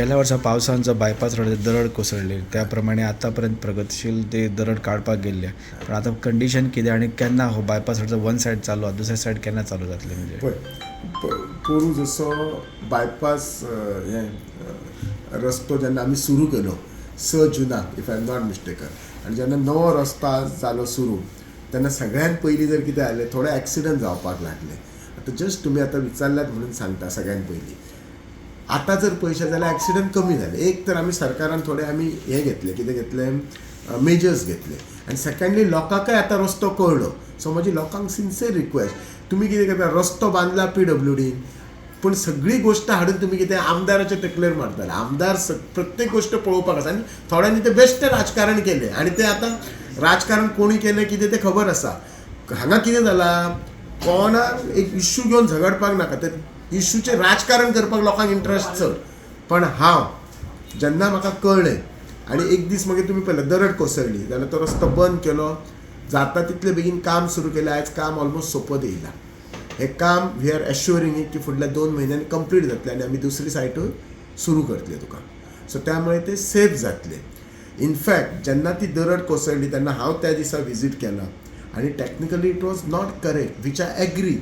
गेल्या वर्सा पावसान जो बायपास रोडाचेर दरड कोसळ्ळी त्याप्रमाणे आतापर्यंत प्रगतीशील ते दरड काडपाक गेल्ले, पण आता कंडिशन कितें आनी केन्ना हो बायपास रोडाचो वन सायड चालू आहा, दुसऱ्या सायड केन्ना चालू जातले? म्हणजे पोरू जसो बायपास रस्तो जेन्ना आमी सुरू केलो 6 जुनाक if I am not mistaken, आनी जेन्ना नवो रस्तो जालो सुरू तेन्ना सगळ्यात पयलीं जर कितें जालें, थोडे एक्सिडंट जावपाक लागले. आतां जस्ट तुमी आतां विचारल्यात म्हणून सांगता सगळ्यात पयलीं, आतां जर पळयशे जाल्यार एक्सिडंट कमी जाले. एक तर आमी सरकारान थोडे आमी हे घेतले, कितें घेतले, मेजर्स घेतले. आनी सेकंडली लोकांकय आतां रस्तो कळलो. सो म्हजी लोकांक सिन्सियर रिक्वेस्ट, तुमी कितें करता, रस्तो बांदला PWDन, पूण सगळी गोश्ट हाडून तुमी कितें आमदाराच्या तकलेर मारताले. आमदार प्रत्येक गोश्ट पळोवपाक आसा, आनी थोड्यांनी ते बेश्टे राजकारण केलें, आनी ते आतां राजकारण कोणी केलें कितें तें खबर आसा. हांगा कितें जालां, कोणाक एक इश्यू घेवन झगडपाक नाका, ते इश्यूचेर राजकारण करपाक लोकांक इंट्रस्ट चड. पण हांव जेन्ना म्हाका कळ्ळें आनी एक दीस मागीर तुमी पळयलें दरड कोसळ्ळी जाल्यार तो रस्तो बंद केलो, जाता तितले बेगीन काम सुरू केलें. आयज काम ऑलमोस्ट सोंपत येयलां. हें काम वी आर एश्युरिंग की फुडल्या 2 म्हयन्यांनी कंप्लीट जातलें आनी आमी दुसरी सायटूय सुरू करतले तुका. सो त्यामुळे ते सेफ जातले. इनफॅक्ट जेन्ना ती दरड कोसळ्ळी तेन्ना हांव त्या दिसा विजीट केला आनी technically it was not correct, which I agree.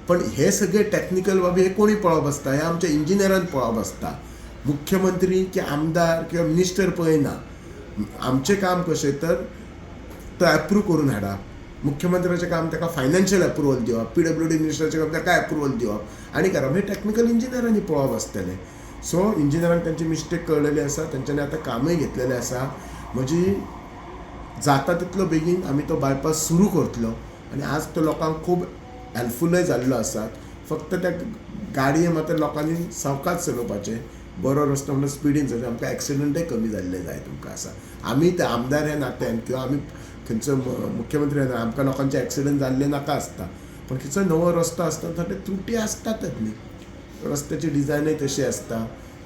पण हे सगळे टॅक्निकल बाबी हे कोणी पळोवप आसता, हे आमच्या इंजिनियरान पळोवप आसता. मुख्यमंत्री की आमदार किंवा मिनिस्टर पळयना. आमचें काम कशें तर तो एप्रूव्ह करून हाडप. मुख्यमंत्र्याचें काम ताका फायनान्शियल एप्रुवल दिवप, PWD मिनिस्टराचें काम ताका एप्रुवल दिवप आनी करप. हे टॅक्निकल इंजिनियरांनी पळोवप आसतलें. सो इंजिनियरांक तांची मिस्टेक कळलेली आसा, तांच्यांनी आतां कामय घेतलेलें आसा. म्हजी जाता तितलो बेगीन आमी तो बायपास सुरू करतलो आनी आज तो लोकांक खूब हेल्पफुलय जाल्लो आसा. फक्त त्या गाडये मात्र लोकांनी सावकाश चलोवपाचें. बरो रस्तो म्हणून स्पिडीन चलता, आमकां एक्सिडंटय कमी जाल्ले जाय तुमकां आसा. आमी ते आमदार ह्या नात्यान किंवा आमी खंयचो मुख्यमंत्री आमकां लोकांचे एक्सिडंट जाल्ले नाका आसता, पण खंयचो नवो रस्तो आसता थोडे त्रुटी आसतातच न्ही. रस्त्याची डिझायनय तशी आसता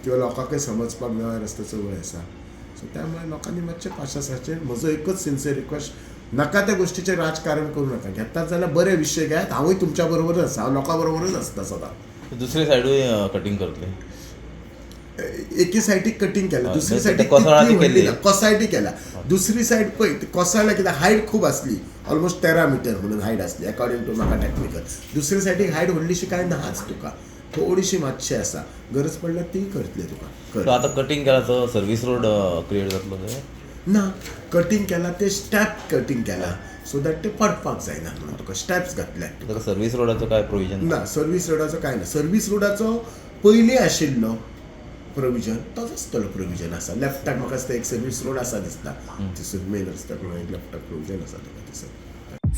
किंवा लोकांकय समजपाक नव्या रस्त्याचो वय आसा. सो त्यामुळे लोकांनी मातशें पाशासाचेर म्हजो एकच सिन्सियर रिक्वेस्ट, नाका त्या गोष्टीचेर राजकारण करूं नाका. घेतात जाल्यार बरे विशय घेयात. हांवूय तुमच्या बरोबरच आसा, हांव लोकां बरोबरच आसता सदां. दुसरी सायडूय कटिंग करतले. एके सायडीक कटिंग केला, दुसरी सायडीक कोसायटी केला. दुसरी सायड पळय कोसळ्ळा कित्याक हायट खूब आसली, ऑलमोस्ट 13 मीटर म्हणून हायट आसली अकॉर्डिंग टू म्हाका टॅक्निकल. दुसरे सायडीक हायट व्हडलीशी कांय नाच तुका, थोडीशी मातशी आसा. गरज पडल्यार ती करतले तुका. आतां कटिंग केला तो सर्वीस रोड क्रिएट जातलो ना, कटिंग केला ते स्टेप कटिंग केला सो दॅट ते पडपाक जायना म्हणून तुका स्टेप्स घातले. सर्वीस रोडाचो काय प्रोविजन ना, सर्वीस रोडाचो काय ना. सर्वीस रोडाचो पयलीं आशिल्लो प्रोविजन तोच आसतलो. प्रोविजन आसा लेफ्टाक, म्हाका दिसता एक सर्वीस रोड आसा दिसता, थंयसर मेन रस्त्याक म्हणून एक लेफ्टाक प्रोविजन आसा तुका थंयसर.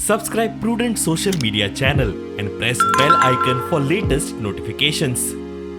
Subscribe Prudent social media channel and press bell icon for latest notifications.